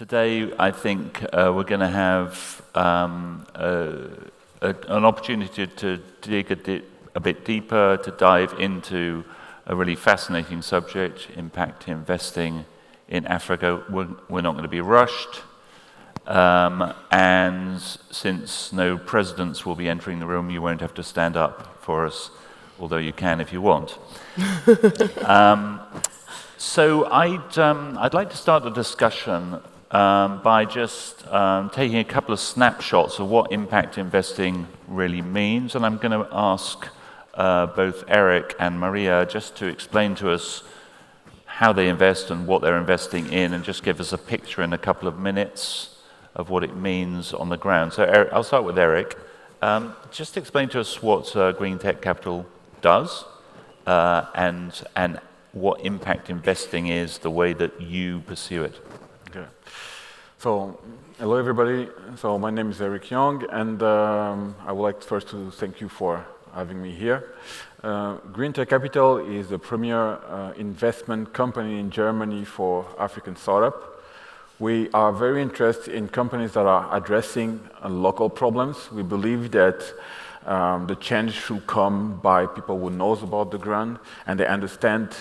Today, I think we're going to have an opportunity to dig a bit deeper, to dive into a really fascinating subject, impact investing in Africa. We're not going to be rushed. And since no presidents will be entering the room, you won't have to stand up for us, although you can if you want. So I'd like to start the discussion by just taking a couple of snapshots of what impact investing really means. And I'm going to ask both Eric and Maria just to explain to us how they invest and what they're investing in, and just give us a picture in a couple of minutes of what it means on the ground. So Eric, I'll start with Eric. Just explain to us what Green Tech Capital does and what impact investing is, the way that you pursue it. Okay. So, hello everybody. So my name is Eric Young, and I would like first to thank you for having me here. Green Tech Capital is the premier investment company in Germany for African startup. We are very interested in companies that are addressing local problems. We believe that the change should come by people who knows about the ground and they understand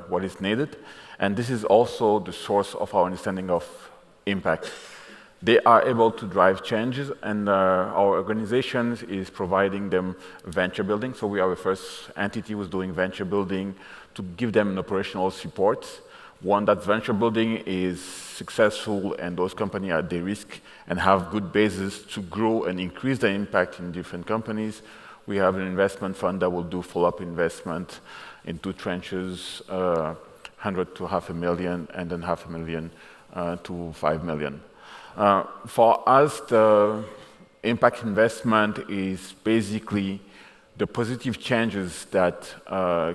what is needed. And this is also the source of our understanding of impact. They are able to drive changes, and our organization is providing them venture building. So we are the first entity who's doing venture building to give them an operational support. One, that venture building is successful and those companies are de-risk and have good basis to grow and increase their impact in different companies. We have an investment fund that will do follow-up investment in two tranches, 100 to $500,000, and then $500,000 to $5 million. For us, the impact investment is basically the positive changes that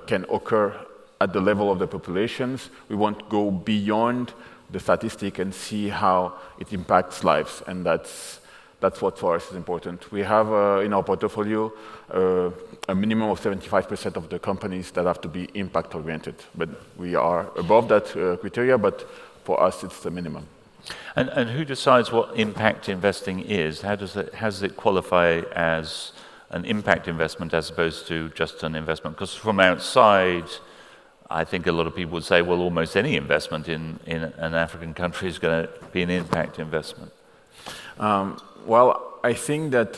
can occur at the level of the populations. We want to go beyond the statistic and see how it impacts lives, and that's what for us is important. We have in our portfolio a minimum of 75% of the companies that have to be impact-oriented, but we are above that criteria, but for us it's the minimum. And who decides what impact investing is? How does it qualify as an impact investment as opposed to just an investment? Because from outside, I think a lot of people would say, well, almost any investment in an African country is going to be an impact investment. Well, I think that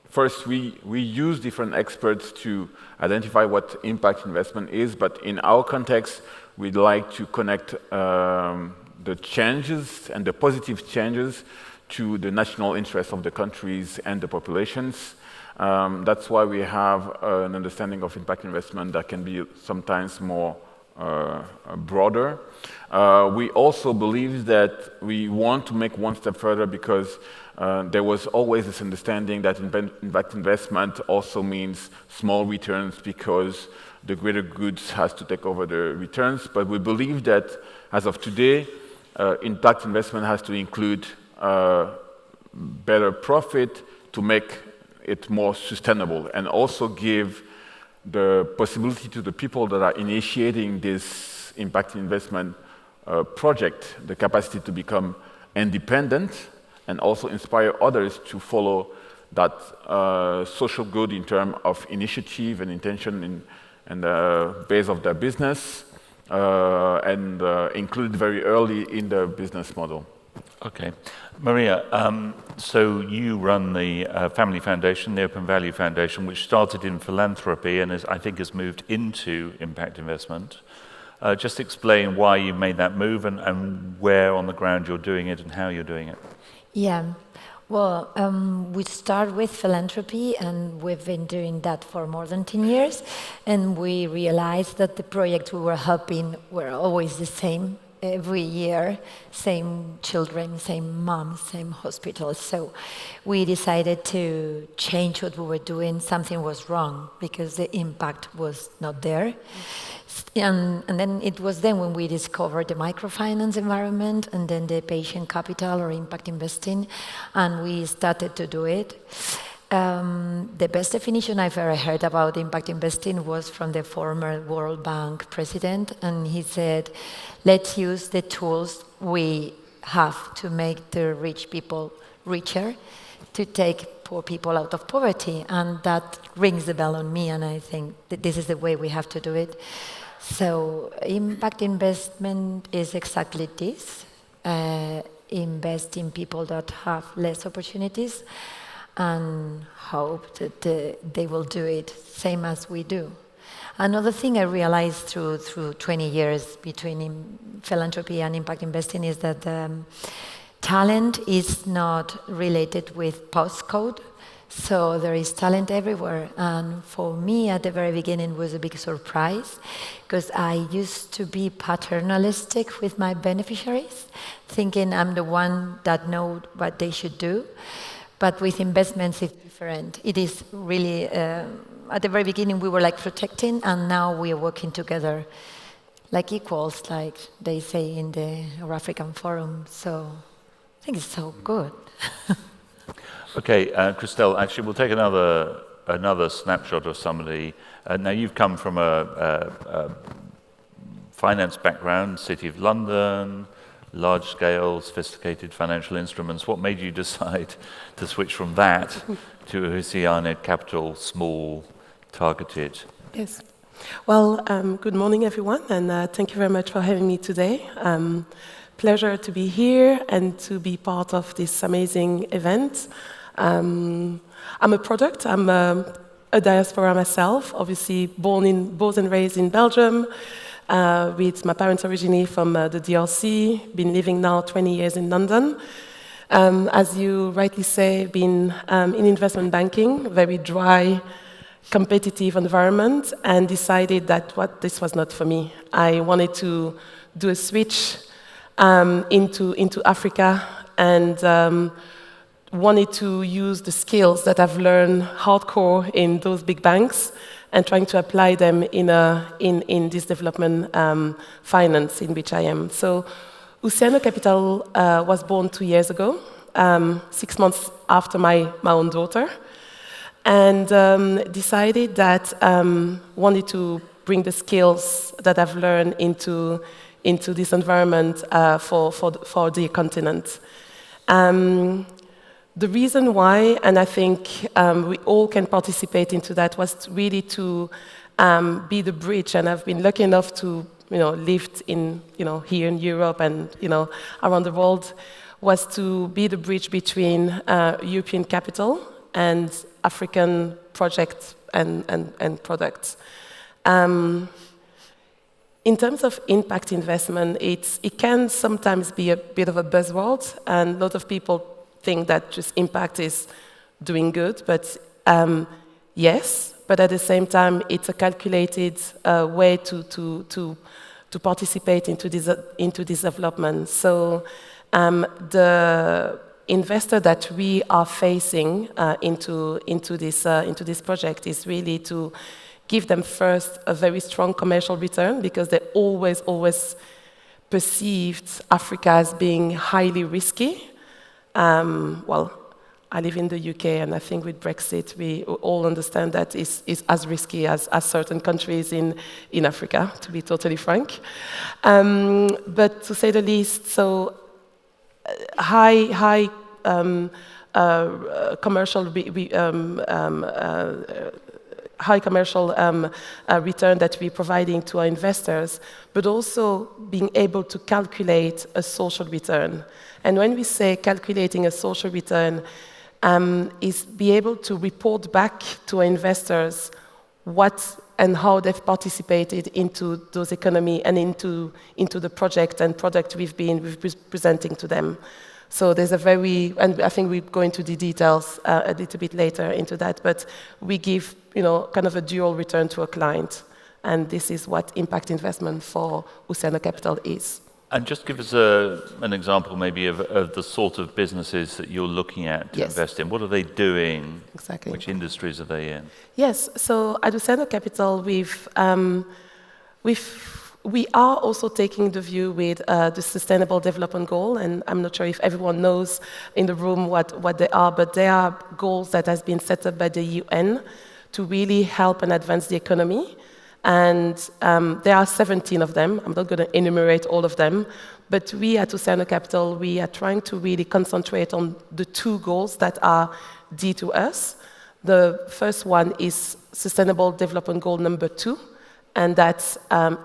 first we use different experts to identify what impact investment is, but in our context, we'd like to connect the changes and the positive changes to the national interests of the countries and the populations. That's why we have an understanding of impact investment that can be sometimes more broader. We also believe that we want to make one step further because there was always this understanding that impact investment also means small returns because the greater goods has to take over the returns. But we believe that as of today, impact investment has to include better profit to make it more sustainable, and also give the possibility to the people that are initiating this impact investment project the capacity to become independent and also inspire others to follow that social good in terms of initiative and intention and the base of their business and included very early in the business model. Okay. Maria, so you run the family foundation, the Open Value Foundation, which started in philanthropy and I think has moved into impact investment. Just explain why you made that move and where on the ground you're doing it and how you're doing it. Yeah. Well, we start with philanthropy, and we've been doing that for more than 10 years, and we realized that the projects we were helping were always the same. Every year, same children, same moms, same hospitals. So we decided to change what we were doing. Something was wrong because the impact was not there. And then it was then when we discovered the microfinance environment and then the patient capital or impact investing, and we started to do it. The best definition I've ever heard about impact investing was from the former World Bank president, and he said, let's use the tools we have to make the rich people richer, to take poor people out of poverty. And that rings the bell on me, and I think that this is the way we have to do it. So impact investment is exactly this. Invest in people that have less opportunities and hope that they will do it same as we do. Another thing I realized through 20 years between philanthropy and impact investing is that talent is not related with postcode. So there is talent everywhere. And for me, at the very beginning, it was a big surprise, because I used to be paternalistic with my beneficiaries, thinking I'm the one that knows what they should do. But with investments, it's different. It is really, at the very beginning, we were like protecting, and now we are working together like equals, like they say in the EurAfrican forum. So I think it's so good. Okay, Christelle, actually, we'll take another snapshot of somebody. Now, you've come from a finance background, City of London, large-scale, sophisticated financial instruments. What made you decide to switch from that to Oceana Capital, small, targeted? Yes. Well, good morning, everyone, and thank you very much for having me today. Pleasure to be here and to be part of this amazing event. I'm a product. I'm a diaspora myself, obviously born and raised in Belgium, with my parents originally from the DRC, been living now 20 years in London. As you rightly say, been in investment banking, very dry, competitive environment, and decided that this was not for me. I wanted to do a switch into Africa, and wanted to use the skills that I've learned hardcore in those big banks and trying to apply them in this development finance in which I am. So Oceana Capital was born 2 years ago, 6 months after my own daughter, and decided that wanted to bring the skills that I've learned into this environment for the continent. The reason why, and I think we all can participate into that, was really to be the bridge. And I've been lucky enough to, live in, here in Europe and, around the world, was to be the bridge between European capital and African projects and products. In terms of impact investment, it can sometimes be a bit of a buzzword, and a lot of people think that just impact is doing good, but yes, but at the same time, it's a calculated way to participate into this development. So the investor that we are facing into this project is really to give them first a very strong commercial return, because they always perceived Africa as being highly risky. Well, I live in the UK, and I think with Brexit, we all understand that it's as risky as certain countries in Africa, to be totally frank. But to say the least, so high commercial return that we're providing to our investors, but also being able to calculate a social return. And when we say calculating a social return, is be able to report back to our investors what and how they've participated into those economy and into the project and product we've been presenting to them. So there's and I think we go into the details a little bit later into that, but we give, kind of a dual return to a client. And this is what impact investment for Oceana Capital is. And just give us an example maybe of the sort of businesses that you're looking at to invest in. What are they doing? Exactly. Which industries are they in? Yes, so at Oceana Capital, we are also taking the view with the Sustainable Development Goal, and I'm not sure if everyone knows in the room what they are, but they are goals that has been set up by the UN to really help and advance the economy. And there are 17 of them. I'm not going to enumerate all of them. But we at Oceano Capital, we are trying to really concentrate on the two goals that are dear to us. The first one is Sustainable Development Goal number 2, and that's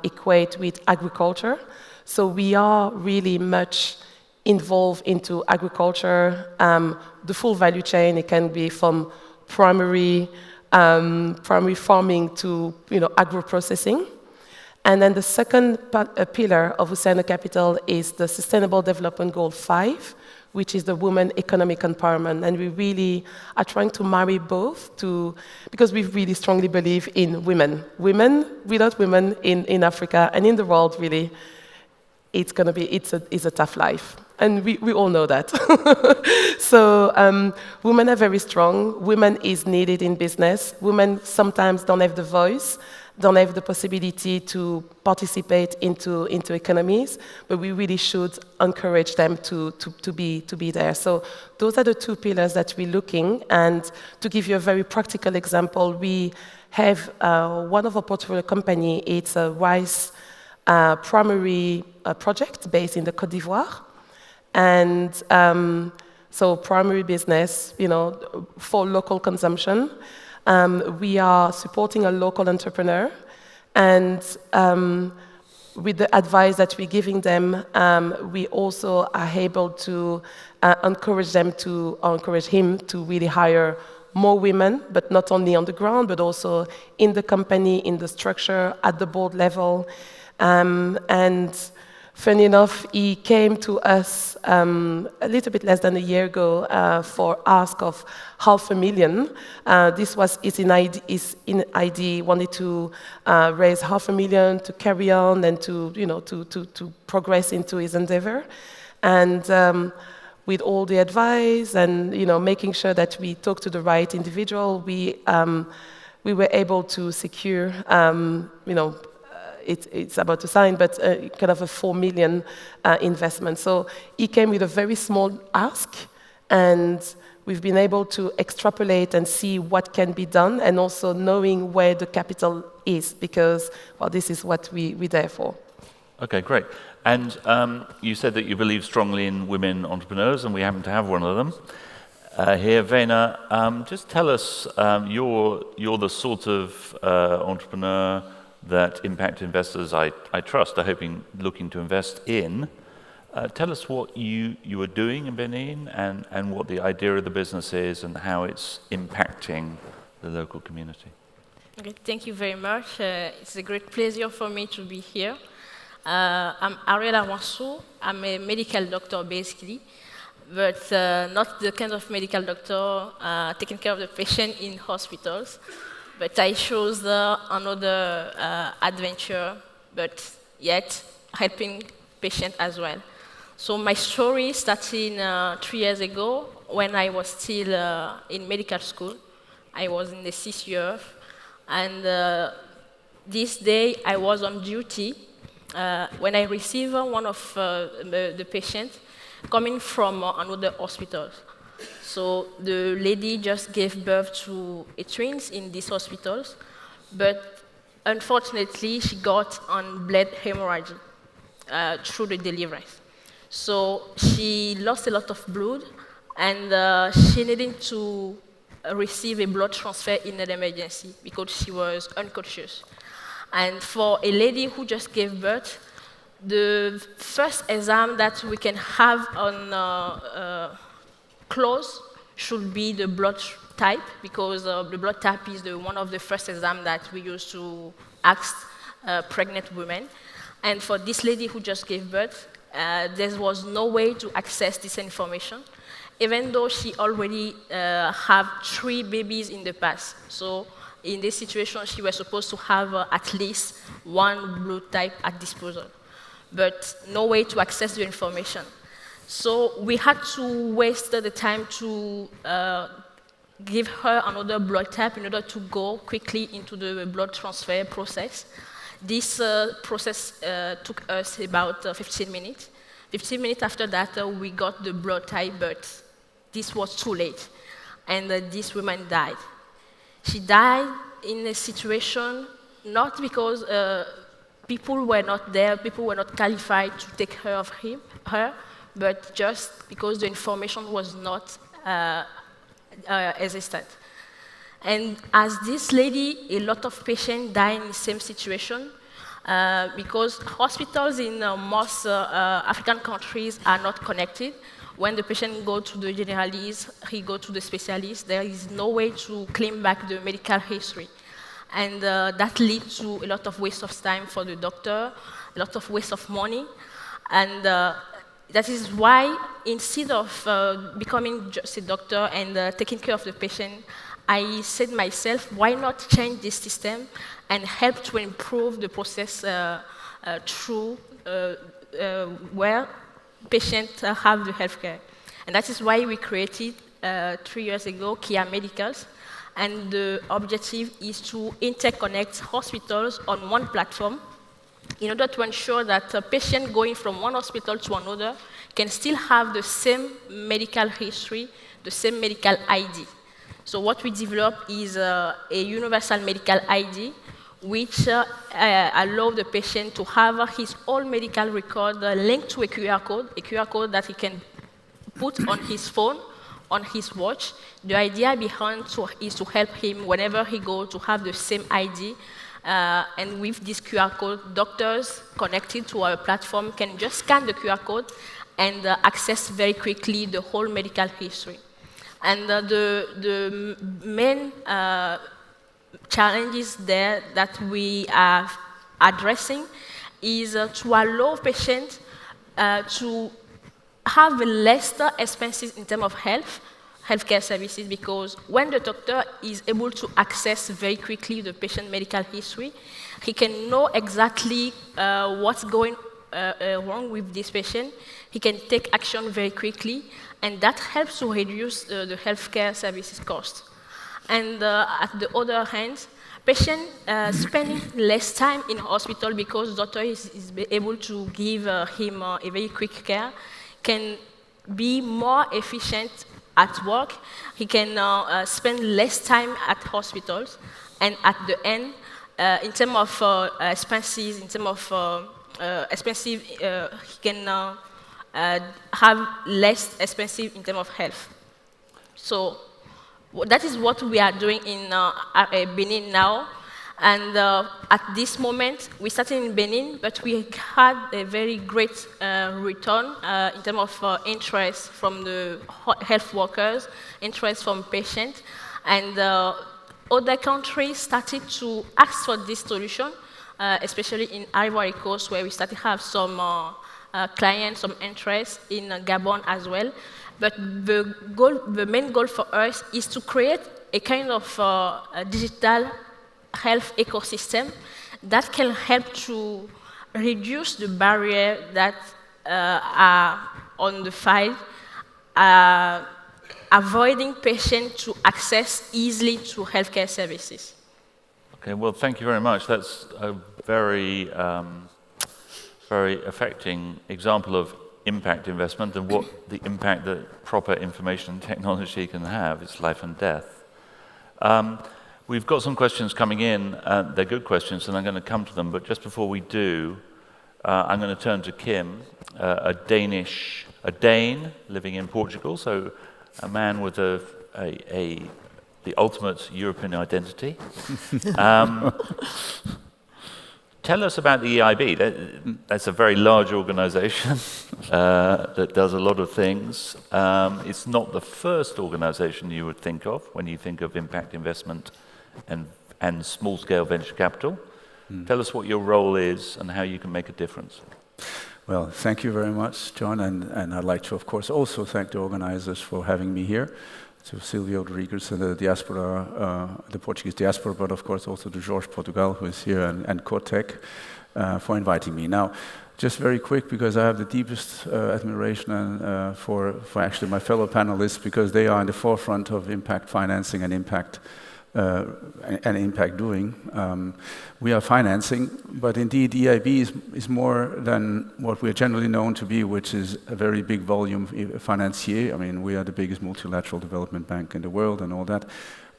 equate with agriculture. So we are really much involved into agriculture, the full value chain. It can be from primary farming to agro-processing. And then the second pillar of Oceano Capital is the Sustainable Development Goal 5, which is the women economic empowerment. And we really are trying to marry both because we really strongly believe in women. Women, without women in Africa and in the world, really, it's a tough life. And we all know that. So women are very strong. Women is needed in business. Women sometimes don't have the voice, don't have the possibility to participate into economies, but we really should encourage them to be there. So those are the two pillars that we're looking. And to give you a very practical example, we have one of our portfolio company. It's a rice primary project based in the Côte d'Ivoire. And so primary business, for local consumption. We are supporting a local entrepreneur, and with the advice that we're giving them, we also are able to encourage him to really hire more women, but not only on the ground, but also in the company, in the structure, at the board level. And funny enough, he came to us a little bit less than a year ago for ask of $500,000. This was his idea, wanted to raise $500,000 to carry on and to progress into his endeavor. And with all the advice and making sure that we talk to the right individual, we were able to secure it's about to sign, but kind of a $4 million investment. So he came with a very small ask, and we've been able to extrapolate and see what can be done, and also knowing where the capital is, because, well, this is what we're there for. Okay, great. And you said that you believe strongly in women entrepreneurs, and we happen to have one of them here. Vena, just tell us, you're the sort of entrepreneur that impact investors, I trust, are looking to invest in. Tell us what you are doing in Benin and what the idea of the business is and how it's impacting the local community. Okay, thank you very much. It's a great pleasure for me to be here. I'm Ariela Wansou. I'm a medical doctor, basically, but not the kind of medical doctor taking care of the patient in hospitals. But I chose another adventure, but yet helping patients as well. So my story started 3 years ago when I was still in medical school. I was in the 6th year, and this day I was on duty when I received one of the patients coming from another hospital. So the lady just gave birth to a twins in these hospitals, but unfortunately she got on blood hemorrhage through the delivery. So she lost a lot of blood, and she needed to receive a blood transfer in an emergency because she was unconscious. And for a lady who just gave birth, the first exam that we can have on close should be the blood type, because the blood type is one of the first exams that we use to ask pregnant women. And for this lady who just gave birth, there was no way to access this information, even though she already had 3 babies in the past. So in this situation, she was supposed to have at least 1 blood type at disposal, but no way to access the information. So we had to waste the time to give her another blood type in order to go quickly into the blood transfer process. This process took us about 15 minutes. 15 minutes after that, we got the blood type, but this was too late, and this woman died. She died in a situation not because people were not there, people were not qualified to take care of her, but just because the information was not existent. And as this lady, a lot of patients die in the same situation because hospitals in most African countries are not connected. When the patient goes to the generalist, he goes to the specialist, there is no way to claim back the medical history. And that leads to a lot of waste of time for the doctor, a lot of waste of money. And that is why, instead of becoming just a doctor and taking care of the patient, I said myself, why not change this system and help to improve the process through where patients have the healthcare. And that is why we created 3 years ago Kia Medicals. And the objective is to interconnect hospitals on one platform in order to ensure that a patient going from one hospital to another can still have the same medical history, the same medical ID. So what we developed is a universal medical ID, which allows the patient to have his whole medical record linked to a QR code that he can put on his phone, on his watch. The idea behind is to help him whenever he goes to have the same ID. And with this QR code, doctors connected to our platform can just scan the QR code and access very quickly the whole medical history. And the main challenges there that we are addressing is to allow patients to have less expenses in terms of healthcare services, because when the doctor is able to access very quickly the patient medical history, he can know exactly what's going wrong with this patient. He can take action very quickly, and that helps to reduce the healthcare services cost. And at the other hand, patient spending less time in hospital because doctor is able to give him a very quick care, can be more efficient at work. He can spend less time at hospitals, and at the end, in terms of expenses, in terms of expensive, he can have less expensive in terms of health. So that is what we are doing in Benin now. And at this moment, we started in Benin, but we had a very great return in terms of interest from the health workers, interest from patients. And other countries started to ask for this solution, especially in Ivory Coast, where we started to have some clients, some interest, in Gabon as well. But the main goal for us is to create a kind of digital health ecosystem that can help to reduce the barrier that are on the file, avoiding patients to access easily to healthcare services. Okay, well, thank you very much. That's a very, very affecting example of impact investment and what the impact that proper information technology can have. It's life and death. We've got some questions coming in. They're good questions, and I'm going to come to them. But just before we do, I'm going to turn to Kim, a Dane living in Portugal, so a man with the ultimate European identity. Tell us about the EIB. That's a very large organization that does a lot of things. It's not the first organization you would think of when you think of impact investment and small-scale venture capital. Tell us what your role is and how you can make a difference. Well, thank you very much, John, and I'd like to, of course, also thank the organizers for having me here, to Silvio Rodrigues and the diaspora, the Portuguese diaspora, but of course also to Jorge Portugal, who is here, and Cortec, for inviting me. Now, just very quick, because I have the deepest admiration for actually my fellow panelists, because they are in the forefront of impact financing and impact doing. We are financing, but indeed EIB is more than what we're generally known to be, which is a very big volume financier. I mean, we are the biggest multilateral development bank in the world and all that.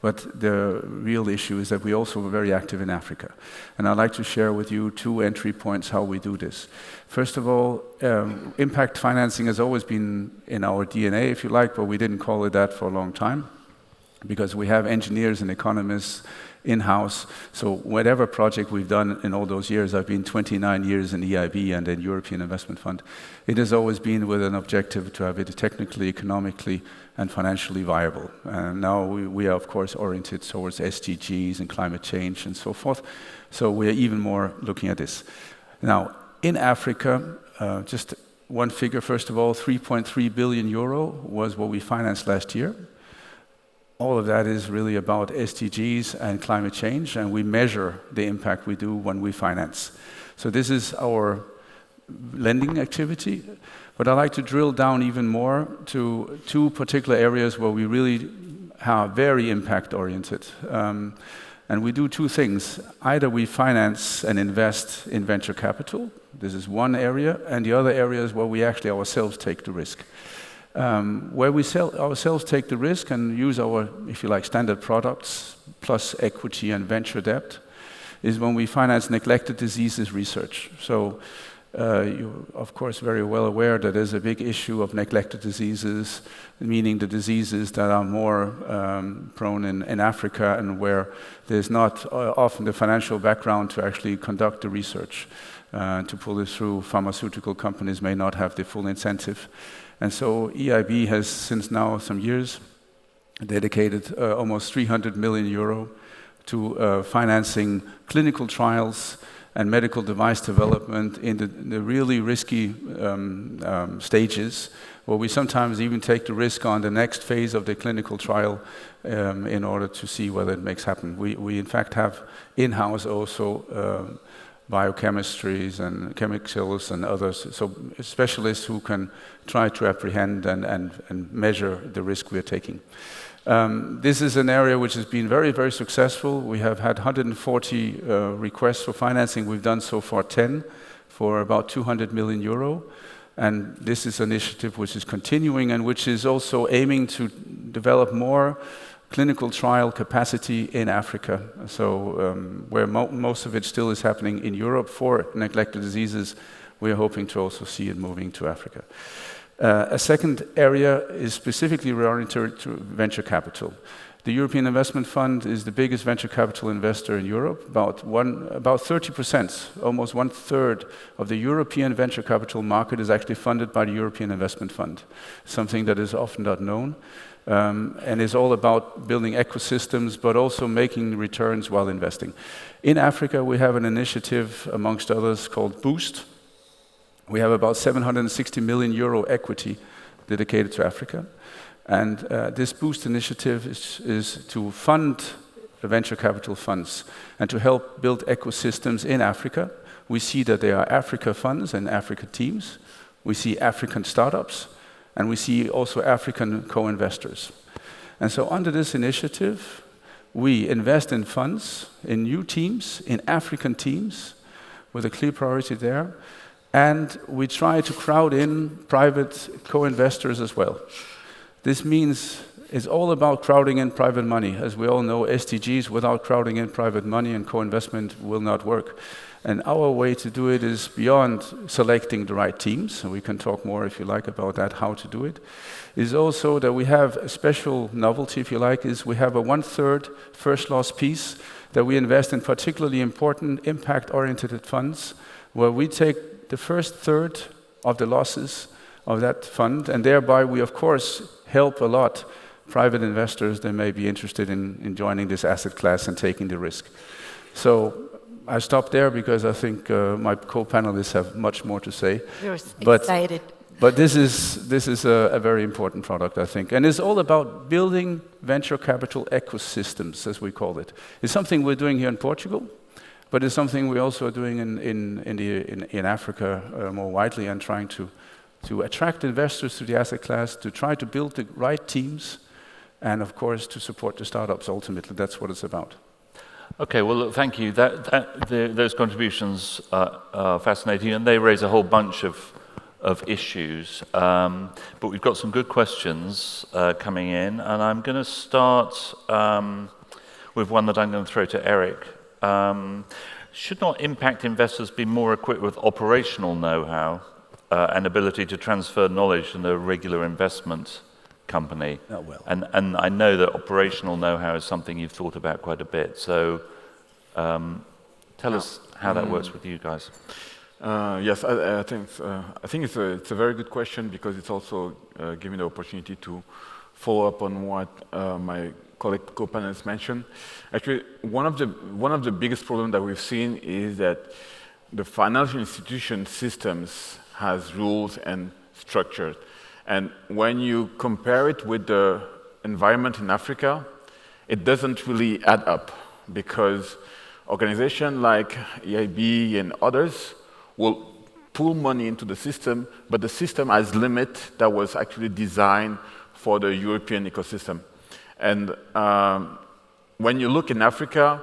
But the real issue is that we also are very active in Africa. And I'd like to share with you 2 entry points how we do this. First of all, impact financing has always been in our DNA, if you like, but we didn't call it that for a long time, because we have engineers and economists in-house. So whatever project we've done in all those years, I've been 29 years in EIB and in European Investment Fund, it has always been with an objective to have it technically, economically, and financially viable. And now we are, of course, oriented towards SDGs and climate change and so forth. So we are even more looking at this. Now, in Africa, just one figure, first of all, 3.3 billion euro was what we financed last year. All of that is really about SDGs and climate change, and we measure the impact we do when we finance. So this is our lending activity, but I'd like to drill down even more to 2 particular areas where we really are very impact-oriented. And we do 2 things. Either we finance and invest in venture capital, this is one area, and the other area is where we actually ourselves take the risk. Where we ourselves take the risk and use our, if you like, standard products plus equity and venture debt is when we finance neglected diseases research. So you're, of course, very well aware that there's a big issue of neglected diseases, meaning the diseases that are more prone in Africa and where there's not often the financial background to actually conduct the research. To pull this through, pharmaceutical companies may not have the full incentive. And so EIB has, since now some years, dedicated almost 300 million euro to financing clinical trials and medical device development in the really risky stages, where we sometimes even take the risk on the next phase of the clinical trial in order to see whether it makes happen. We in fact have in-house also biochemistries and chemicals and others, so specialists who can try to apprehend and measure the risk we are taking. This is an area which has been very, very successful. We have had 140 requests for financing. We've done so far 10 for about 200 million euro. And this is an initiative which is continuing and which is also aiming to develop more clinical trial capacity in Africa. So where most of it still is happening in Europe for neglected diseases, we are hoping to also see it moving to Africa. A second area is specifically oriented to venture capital. The European Investment Fund is the biggest venture capital investor in Europe. About 30%, almost 1/3 of the European venture capital market is actually funded by the European Investment Fund, something that is often not known. And is all about building ecosystems, but also making returns while investing. In Africa, we have an initiative, amongst others, called Boost. We have about 760 million euro equity dedicated to Africa. And this Boost initiative is to fund venture capital funds and to help build ecosystems in Africa. We see that there are Africa funds and Africa teams. We see African startups. And we see also African co-investors. And so under this initiative, we invest in funds, in new teams, in African teams, with a clear priority there. And we try to crowd in private co-investors as well. This means it's all about crowding in private money. As we all know, SDGs without crowding in private money and co-investment will not work. And our way to do it is beyond selecting the right teams, and we can talk more if you like about that, how to do it, is also that we have a special novelty, if you like, is we have a 1/3 first loss piece that we invest in particularly important impact-oriented funds, where we take the first third of the losses of that fund, and thereby we, of course, help a lot private investors that may be interested in joining this asset class and taking the risk. So I stop there because I think my co-panelists have much more to say. You're excited. But this is a very important product, I think. And it's all about building venture capital ecosystems, as we call it. It's something we're doing here in Portugal, but it's something we also are doing in Africa more widely, and trying to attract investors to the asset class, to try to build the right teams, and of course to support the startups ultimately. That's what it's about. Okay, well, look, thank you. Those contributions are fascinating, and they raise a whole bunch of of issues. But we've got some good questions coming in, and I'm going to start with one that I'm going to throw to Eric. Should not impact investors be more equipped with operational know-how and ability to transfer knowledge than a regular investment company? Oh, well. And I know that operational know-how is something you've thought about quite a bit. So tell us how that works with you guys. Yes, I think it's a very good question, because it's also giving the opportunity to follow up on what my colleague co-panelists mentioned. Actually, one of the biggest problems that we've seen is that the financial institution systems has rules and structures. And when you compare it with the environment in Africa, it doesn't really add up, because organizations like EIB and others will pull money into the system, but the system has limit that was actually designed for the European ecosystem. And when you look in Africa,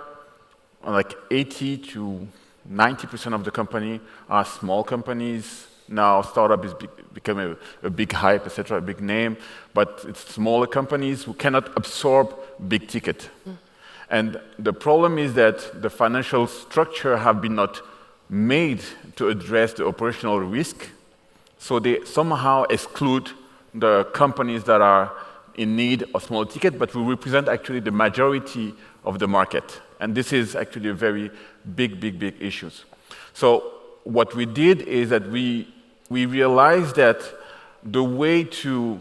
like 80 to 90% of the company are small companies. Now startup is becoming a big hype, etc., a big name, but it's smaller companies who cannot absorb big ticket. And the problem is that the financial structure have been not made to address the operational risk, so they somehow exclude the companies that are in need of small ticket, but will represent actually the majority of the market. And this is actually a very big issue. So what we did is that we realized that the way to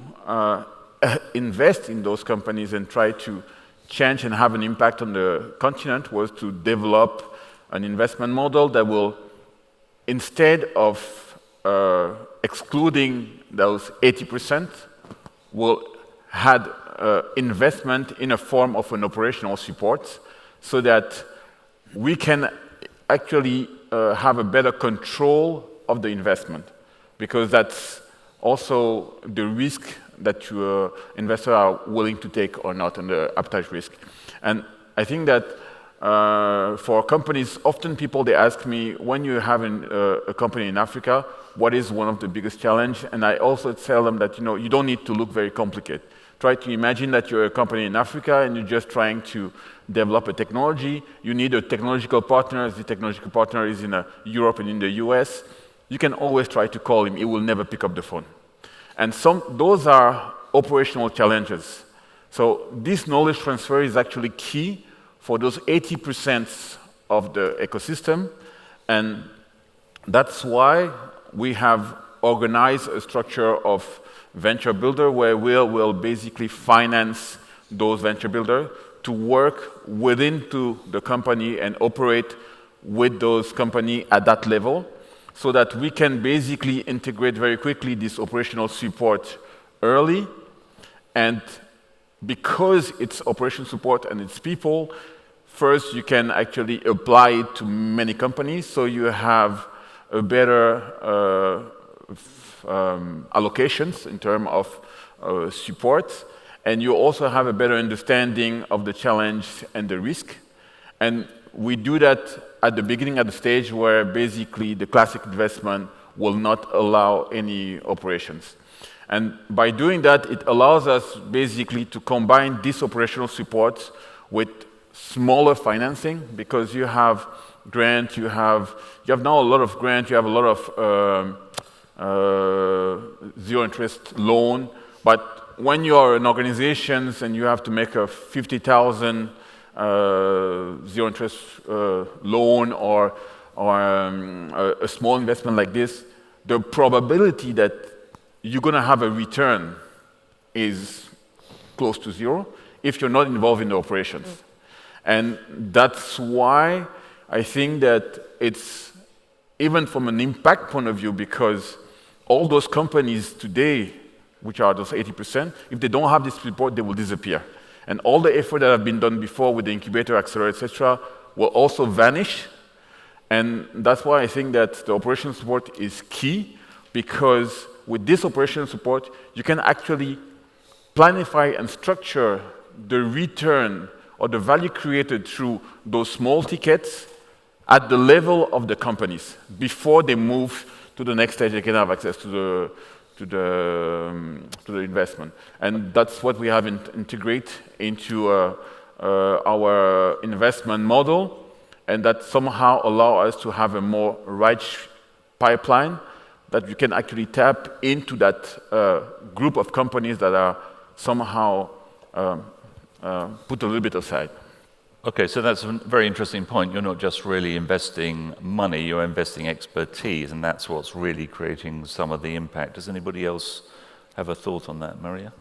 invest in those companies and try to change and have an impact on the continent was to develop an investment model that will, instead of excluding those 80%, will had investment in a form of an operational support, so that we can actually have a better control of the investment, because that's also the risk that your investors are willing to take or not, and the appetite risk. And I think that for companies, often people, they ask me, when you're having a company in Africa, what is one of the biggest challenges? And I also tell them that, you don't need to look very complicated. Try to imagine that you're a company in Africa and you're just trying to develop a technology. You need a technological partner. The technological partner is in Europe and in the US. You can always try to call him. He will never pick up the phone. And those are operational challenges. So this knowledge transfer is actually key for those 80% of the ecosystem. And that's why we have organized a structure of venture builder, where we'll basically finance those venture builders to work within the company and operate with those companies at that level, so that we can basically integrate very quickly this operational support early. And because it's operation support and it's people, first you can actually apply it to many companies, so you have a better allocations in terms of support, and you also have a better understanding of the challenge and the risk. And we do that at the beginning, at the stage where basically the classic investment will not allow any operations. And by doing that, it allows us basically to combine this operational support with smaller financing, because you have grant, you have now a lot of grant, you have a lot of zero interest loan, but when you are an organization and you have to make a 50,000 zero interest loan or a small investment like this, the probability that you're going to have a return is close to zero if you're not involved in the operations. And that's why I think that it's, even from an impact point of view, because all those companies today, which are those 80%, if they don't have this support, they will disappear. And all the effort that have been done before with the incubator, accelerator, etc., will also vanish. And that's why I think that the operational support is key, because with this operational support, you can actually planify and structure the return or the value created through those small tickets at the level of the companies before they move to the next stage, they can have access to the investment. And that's what we have integrate into our investment model, and that somehow allow us to have a more rich pipeline that you can actually tap into that group of companies that are somehow put a little bit aside. Okay, so that's a very interesting point. You're not just really investing money, you're investing expertise, and that's what's really creating some of the impact. Does anybody else have a thought on that, Maria?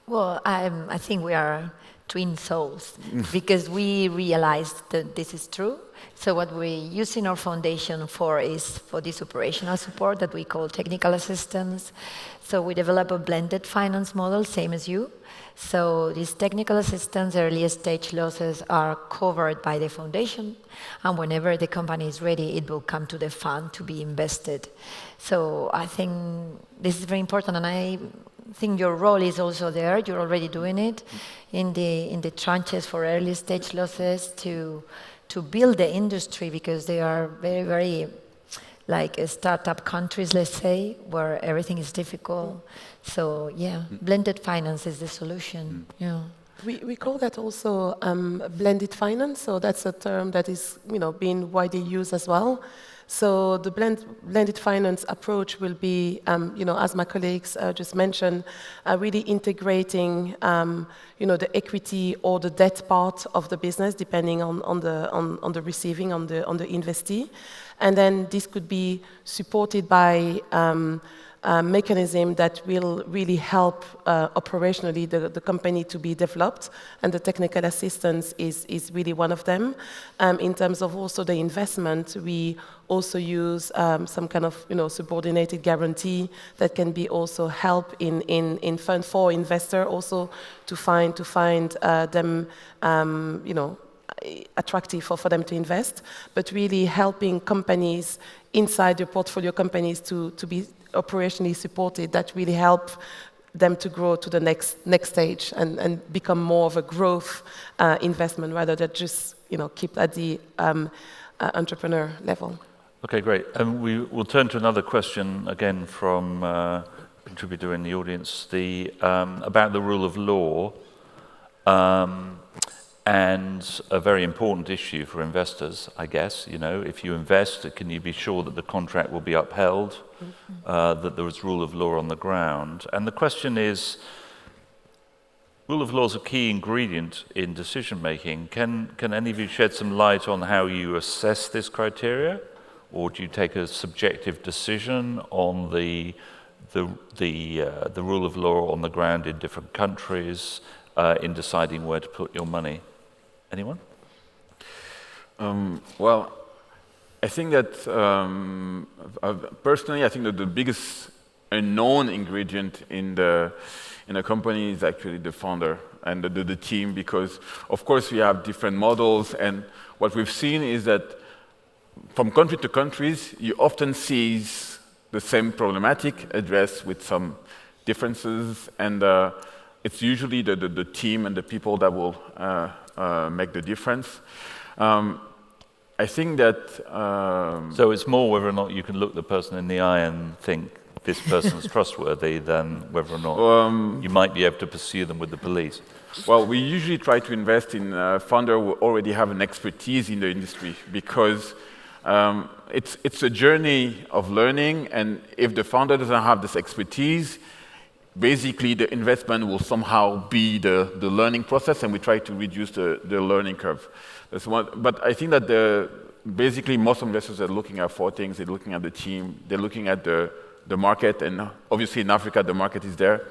Well, I think we are twin souls because we realized that this is true. So what we're using our foundation for is for this operational support that we call technical assistance. So we develop a blended finance model, same as you. So these technical assistance, early stage losses are covered by the foundation, and whenever the company is ready, it will come to the fund to be invested. So I think this is very important, and I think your role is also there. You're already doing it in the tranches for early stage losses to build the industry, because they are very, very like startup countries, let's say, where everything is difficult. So yeah, blended finance is the solution. Yeah. We call that also blended finance. So that's a term that is being widely used as well. So the blended finance approach will be, as my colleagues just mentioned, really integrating, the equity or the debt part of the business, depending on the receiving, on the investee, and then this could be supported by a mechanism that will really help operationally the company to be developed, and the technical assistance is really one of them. In terms of also the investment, we also use some kind of subordinated guarantee that can be also help in fund for investor also to find them attractive for them to invest, but really helping companies inside your portfolio companies to be operationally supported, that really help them to grow to the next stage and become more of a growth investment rather than just keep at the entrepreneur level. Okay, great. And we will turn to another question again from a contributor in the audience, about the rule of law, and a very important issue for investors, I guess. If you invest, can you be sure that the contract will be upheld, that there is rule of law on the ground? And the question is, rule of law is a key ingredient in decision making. Can any of you shed some light on how you assess this criteria? Or do you take a subjective decision on the rule of law on the ground in different countries in deciding where to put your money? Anyone? Well, I think that personally, I think that the biggest unknown ingredient in a company is actually the founder and the team, because of course we have different models, and what we've seen is that from country to countries, you often see the same problematic addressed with some differences, and it's usually the team and the people that will make the difference. I think that... So it's more whether or not you can look the person in the eye and think this person's trustworthy than whether or not you might be able to pursue them with the police. Well, we usually try to invest in founders who already have an expertise in the industry, because it's a journey of learning, and if the founder doesn't have this expertise, basically the investment will somehow be the learning process, and we try to reduce the learning curve. That's one. But I think that basically most investors are looking at four things. They're looking at the team, they're looking at the market, and obviously in Africa the market is there.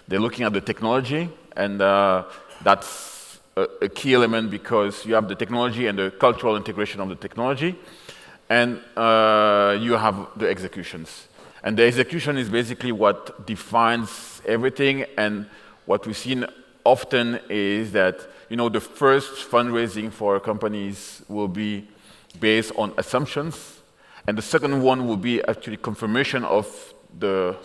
They're looking at the technology, and that's a key element, because you have the technology and the cultural integration of the technology, and you have the executions. And the execution is basically what defines everything, and what we've seen often is that the first fundraising for companies will be based on assumptions, and the second one will be actually confirmation of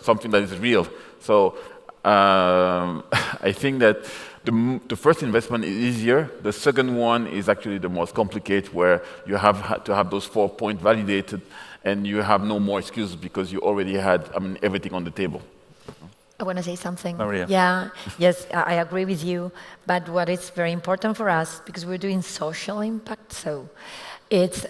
something that is real. So I think that the first investment is easier. The second one is actually the most complicated, where you have to have those 4 points validated, and you have no more excuses because you already had everything on the table. I want to say something. Maria. Yeah, yes, I agree with you. But what is very important for us, because we're doing social impact, so it's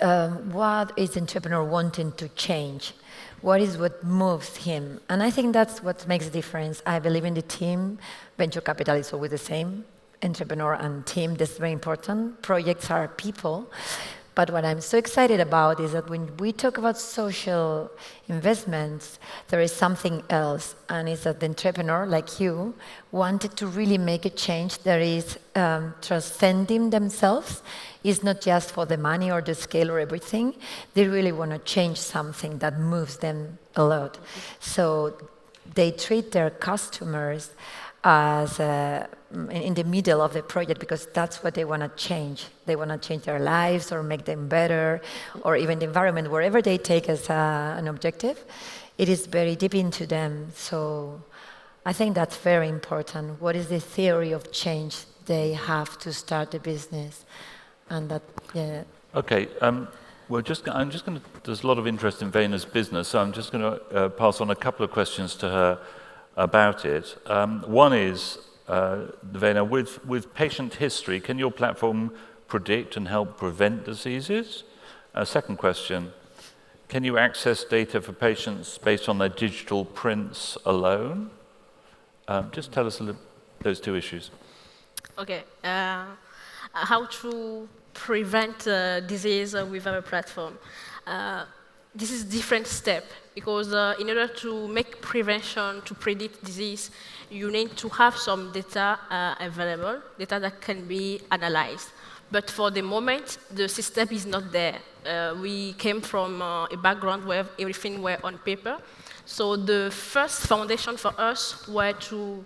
what is the entrepreneur wanting to change? What is what moves him? And I think that's what makes a difference. I believe in the team. Venture capital is always the same. Entrepreneur and team, that's very important. Projects are people. But what I'm so excited about is that when we talk about social investments, there is something else, and it's that the entrepreneur, like you, wanted to really make a change that is transcending themselves. It's not just for the money or the scale or everything. They really want to change something that moves them a lot. So they treat their customers as in the middle of the project, because that's what they want to change. They want to change their lives or make them better, or even the environment, wherever they take as an objective. It is very deep into them. So I think that's very important. What is the theory of change they have to start a business? And that, yeah. Okay. I'm just going to. There's a lot of interest in Vena's business, so I'm just going to pass on a couple of questions to her about it. One is, Vena, with patient history, can your platform predict and help prevent diseases? Second question, can you access data for patients based on their digital prints alone? Just tell us those two issues. Okay. How to prevent disease with our platform? This is different step, because in order to make prevention, to predict disease, you need to have some data available, data that can be analyzed. But for the moment, the system is not there. We came from a background where everything were on paper. So the first foundation for us were to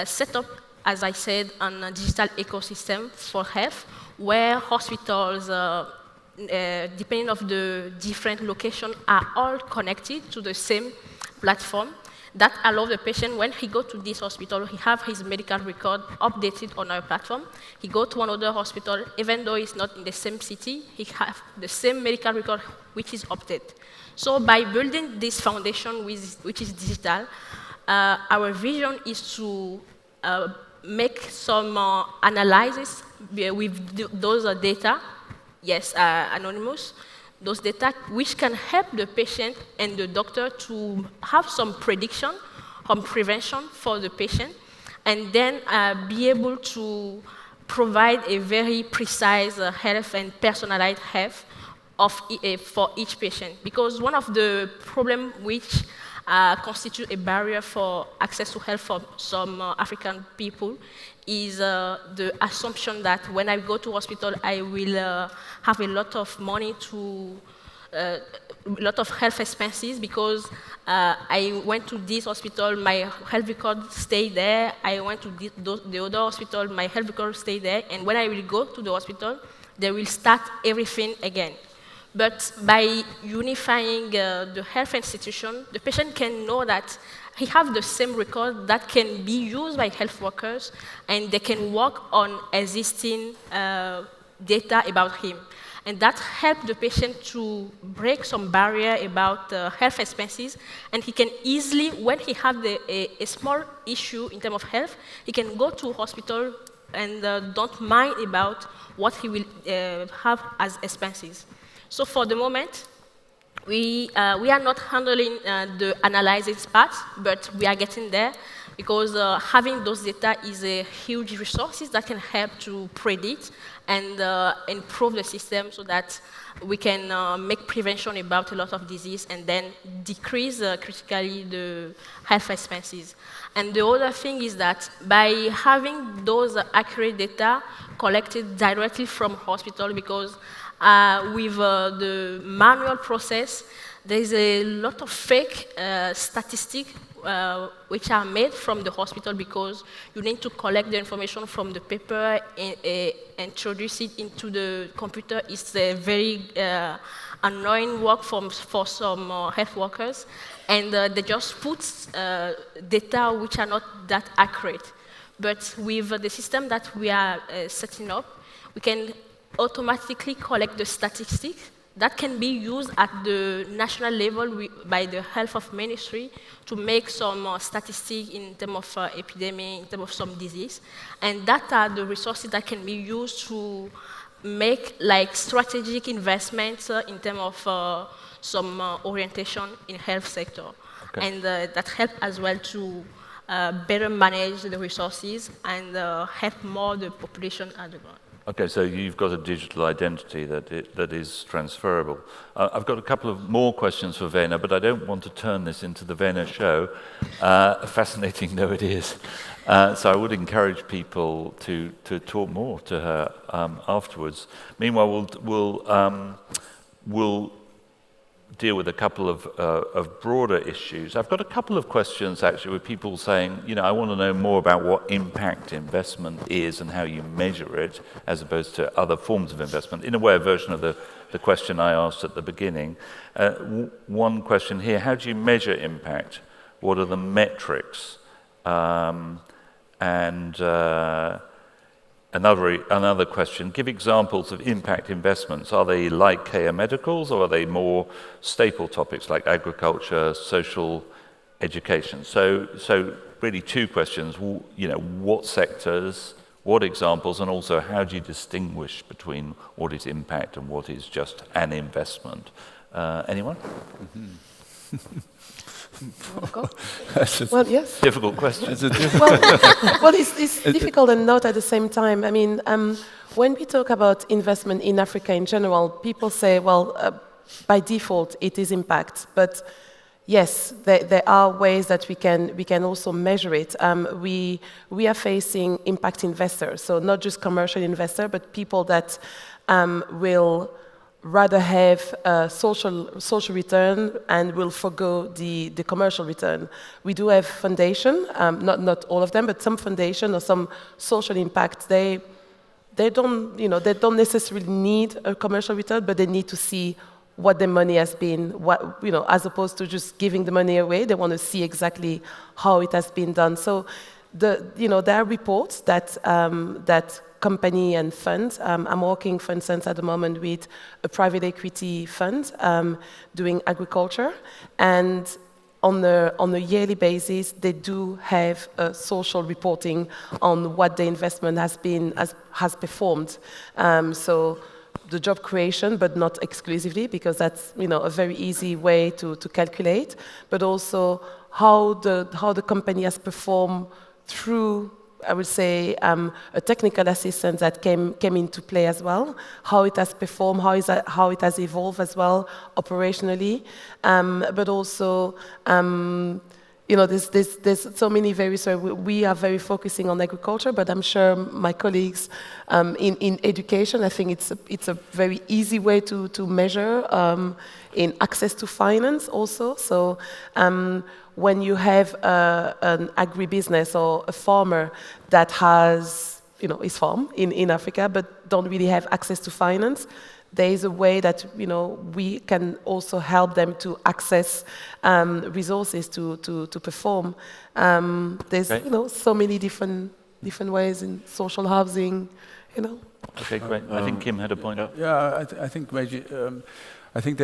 set up, as I said, a digital ecosystem for health, where hospitals, depending on the different location, are all connected to the same platform. That allows the patient, when he goes to this hospital, he have his medical record updated on our platform. He go to another hospital, even though he's not in the same city, he have the same medical record which is updated. So by building this foundation, which is digital, our vision is to make some analysis with those data, yes, anonymous, those data which can help the patient and the doctor to have some prediction on prevention for the patient, and then be able to provide a very precise health and personalized health for each patient. Because one of the problems which constitute a barrier for access to health for some African people is the assumption that when I go to hospital, I will have a lot of money to, a lot of health expenses, because I went to this hospital, my health record stayed there. I went to the other hospital, my health record stayed there. And when I will go to the hospital, they will start everything again. But by unifying the health institution, the patient can know that he has the same record that can be used by health workers, and they can work on existing data about him. And that helps the patient to break some barrier about health expenses, and he can easily, when he has a small issue in terms of health, he can go to hospital and don't mind about what he will have as expenses. So for the moment, we are not handling the analysis part, but we are getting there, because having those data is a huge resource that can help to predict and improve the system so that we can make prevention about a lot of disease and then decrease critically the health expenses. And the other thing is that by having those accurate data collected directly from hospital, because with the manual process, there is a lot of fake statistics which are made from the hospital, because you need to collect the information from the paper and introduce it into the computer. It's a very annoying work for some health workers, and they just put data which are not that accurate. But with the system that we are setting up, we can automatically collect the statistics that can be used at the national level by the health of ministry to make some statistics in terms of epidemic, in terms of some disease. And that are the resources that can be used to make like strategic investments in terms of some orientation in health sector. Okay. And that help as well to better manage the resources and help more the population at the ground. Okay, so you've got a digital identity that is transferable. I've got a couple of more questions for Vena, but I don't want to turn this into the Vena show, fascinating though it is. So I would encourage people to talk more to her afterwards. Meanwhile, we'll deal with a couple of broader issues. I've got a couple of questions actually with people saying, I want to know more about what impact investment is and how you measure it as opposed to other forms of investment. In a way, a version of the question I asked at the beginning. One question here, how do you measure impact? What are the metrics? Another question, give examples of impact investments. Are they like Kea Medicals or are they more staple topics like agriculture, social education? So really two questions, what sectors, what examples, and also how do you distinguish between what is impact and what is just an investment? Anyone? Mm-hmm. Well, yes. Difficult question. Well, it's difficult and not at the same time. I mean, when we talk about investment in Africa in general, people say, well, by default, it is impact. But yes, there are ways that we can also measure it. We are facing impact investors, so not just commercial investors, but people that will rather have a social return and will forgo the commercial return. We do have foundation, not all of them, but some foundation or some social impact. They don't necessarily need a commercial return, but they need to see what the money has been, as opposed to just giving the money away. They want to see exactly how it has been done. So there are reports that company and funds. I'm working, for instance, at the moment with a private equity fund doing agriculture, and on a yearly basis, they do have a social reporting on what the investment has performed. So the job creation, but not exclusively, because that's a very easy way to calculate, but also how the company has performed through, I would say, a technical assistance that came into play as well, how it has performed, how it has evolved as well operationally, but also, there's so many various. We are very focusing on agriculture, but I'm sure my colleagues in education, I think it's a very easy way to measure in access to finance also. So. When you have an agribusiness or a farmer that has, his farm in Africa, but don't really have access to finance, there is a way that, we can also help them to access resources to perform. There's, so many different ways in social housing, Okay, great. I think Kim had a point. Yeah, I think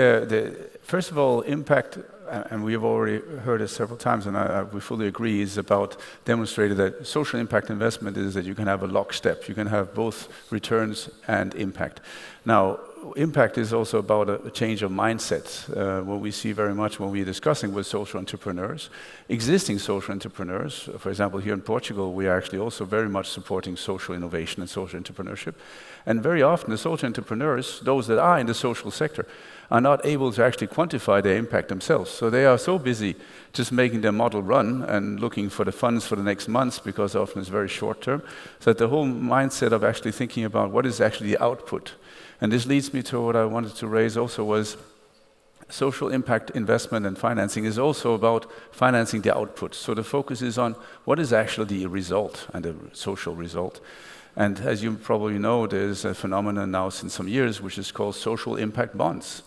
first of all, impact, and we have already heard it several times, and we fully agree, is about demonstrating that social impact investment is that you can have a lockstep. You can have both returns and impact. Now, impact is also about a change of mindset. What we see very much when we're discussing with social entrepreneurs, existing social entrepreneurs, for example, here in Portugal, we are actually also very much supporting social innovation and social entrepreneurship. And very often the social entrepreneurs, those that are in the social sector, are not able to actually quantify their impact themselves. So they are so busy just making their model run and looking for the funds for the next months, because often it's very short term, so that the whole mindset of actually thinking about what is actually the output. And this leads me to what I wanted to raise also was social impact investment and financing is also about financing the output. So the focus is on what is actually the result and the social result. And as you probably know, there's a phenomenon now since some years which is called social impact bonds.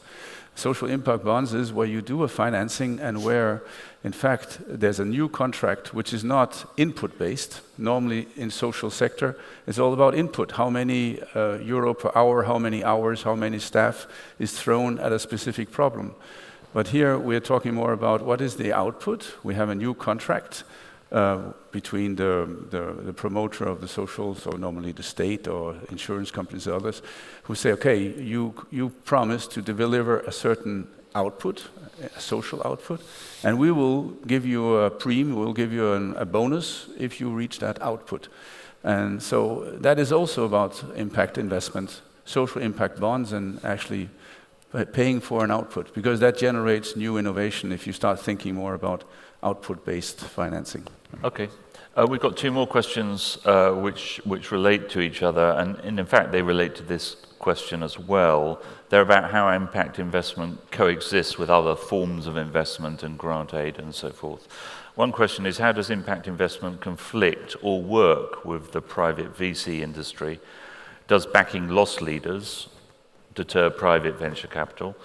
Social impact bonds is where you do a financing and where, in fact, there's a new contract which is not input-based. Normally in social sector, it's all about input. How many euro per hour, how many hours, how many staff is thrown at a specific problem. But here we're talking more about what is the output. We have a new contract between the promoter of the social, so normally the state or insurance companies or others, who say, okay, you promise to deliver a certain output, a social output, and we will give you a premium, we'll give you a bonus if you reach that output. And so that is also about impact investment, social impact bonds, and actually paying for an output, because that generates new innovation if you start thinking more about output-based financing. Okay. We've got two more questions which relate to each other, and in fact they relate to this question as well. They're about how impact investment coexists with other forms of investment and grant aid and so forth. One question is, how does impact investment conflict or work with the private VC industry? Does backing loss leaders deter private venture capital?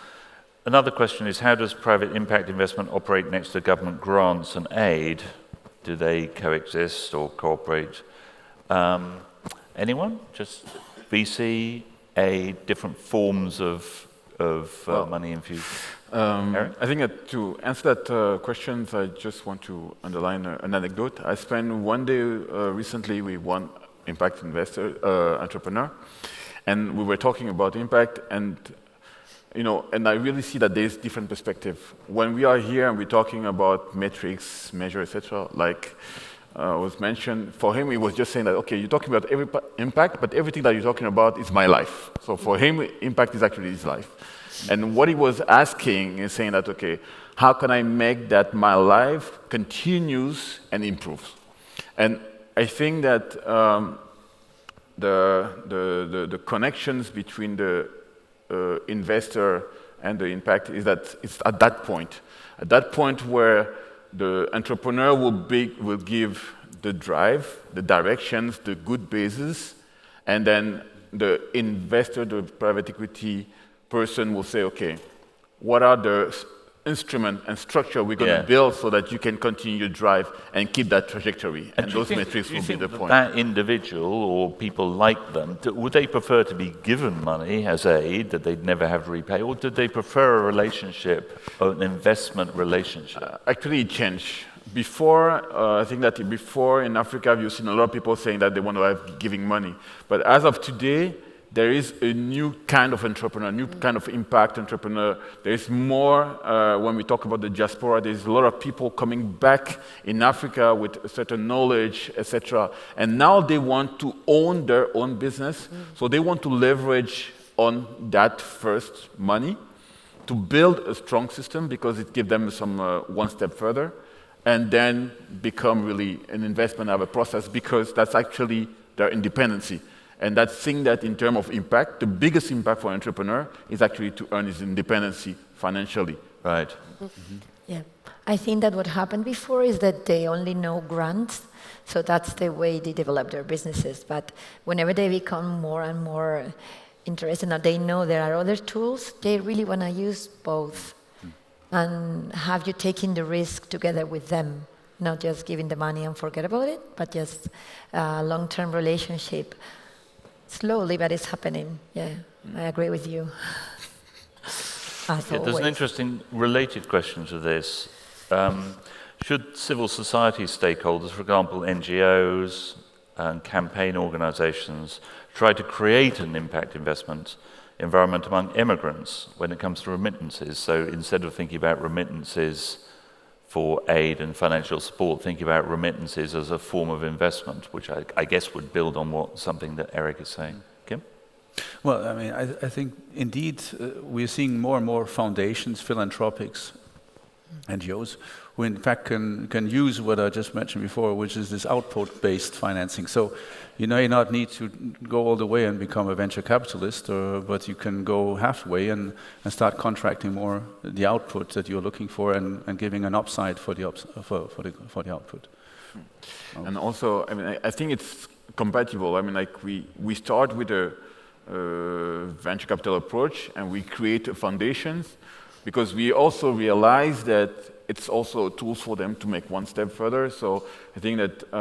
Another question is, how does private impact investment operate next to government grants and aid? Do they coexist or cooperate? Anyone? Just VC, aid, different forms of money infusion? Eric? I think that to answer that question, I just want to underline an anecdote. I spent one day recently with one impact investor, entrepreneur, and we were talking about impact, and and I really see that there's different perspective. When we are here and we're talking about metrics, measure, etc., like was mentioned, for him, he was just saying that, okay, you're talking about every impact, but everything that you're talking about is my life. So for him, impact is actually his life. And what he was asking is saying that, okay, how can I make that my life continues and improves? And I think that the connections between the investor and the impact is that it's at that point where the entrepreneur will give the drive, the directions, the good basis, and then the investor, the private equity person will say, okay, what are the instrument and structure we're going to build so that you can continue your drive and keep that trajectory, and those metrics will be the point. That individual or people like them, would they prefer to be given money as aid that they'd never have to repay, or did they prefer a relationship, an investment relationship? Actually, it changed. Before, I think that before in Africa, you've seen a lot of people saying that they want to have giving money. But as of today, there is a new kind of entrepreneur, new kind of impact entrepreneur. There is more, when we talk about the diaspora, there's a lot of people coming back in Africa with a certain knowledge, etc. And now they want to own their own business. So they want to leverage on that first money to build a strong system, because it gives them some one step further, and then become really an investment of a process, because that's actually their independency. And that thing that in terms of impact, the biggest impact for an entrepreneur is actually to earn his independency financially. Right. Mm-hmm. Yeah. I think that what happened before is that they only know grants, so that's the way they develop their businesses. But whenever they become more and more interested, and they know there are other tools, they really want to use both. And have you taken the risk together with them, not just giving the money and forget about it, but just a long-term relationship. Slowly, but it's happening. Yeah, I agree with you. There's an interesting related question to this. Should civil society stakeholders, for example, NGOs and campaign organizations, try to create an impact investment environment among immigrants when it comes to remittances? So instead of thinking about remittances for aid and financial support, thinking about remittances as a form of investment, which I guess would build on something that Eric is saying. Kim? Well, I mean, I think indeed we're seeing more and more foundations, philanthropics, NGOs, who in fact can use what I just mentioned before, which is this output-based financing. So you may not need to go all the way and become a venture capitalist, but you can go halfway and start contracting more the output that you're looking for, and giving an upside for the output. And also, I mean, I think it's compatible. I mean, like we start with a venture capital approach and we create foundations because we also realize that it's also tools for them to make one step further. So I think that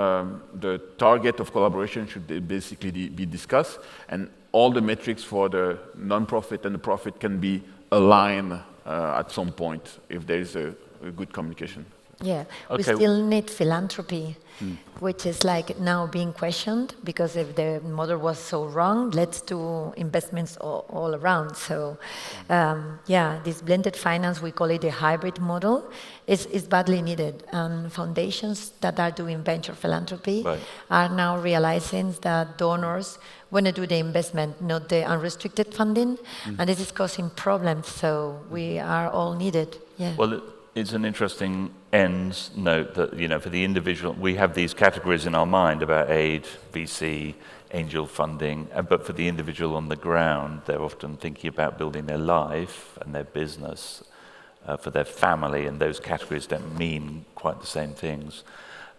the target of collaboration should basically be discussed, and all the metrics for the non-profit and the profit can be aligned at some point if there is a good communication. Yeah, Okay. we still need philanthropy, which is like now being questioned because if the model was so wrong, let's do investments all around. So, yeah, this blended finance, we call it a hybrid model, is badly needed. And foundations that are doing venture philanthropy are now realizing that donors want to do the investment, not the unrestricted funding, and this is causing problems. So we are all needed. Yeah. Well, it's an interesting end note that, you know, for the individual, we have these categories in our mind about aid, VC, angel funding, but for the individual on the ground, they're often thinking about building their life and their business for their family, and those categories don't mean quite the same things.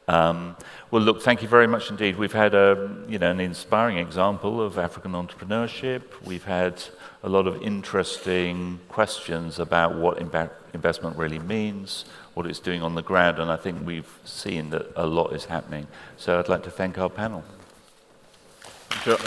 Well, look, thank you very much indeed. We've had an inspiring example of African entrepreneurship. We've had a lot of interesting questions about what investment really means, what it's doing on the ground, and I think we've seen that a lot is happening. So I'd like to thank our panel. Sure.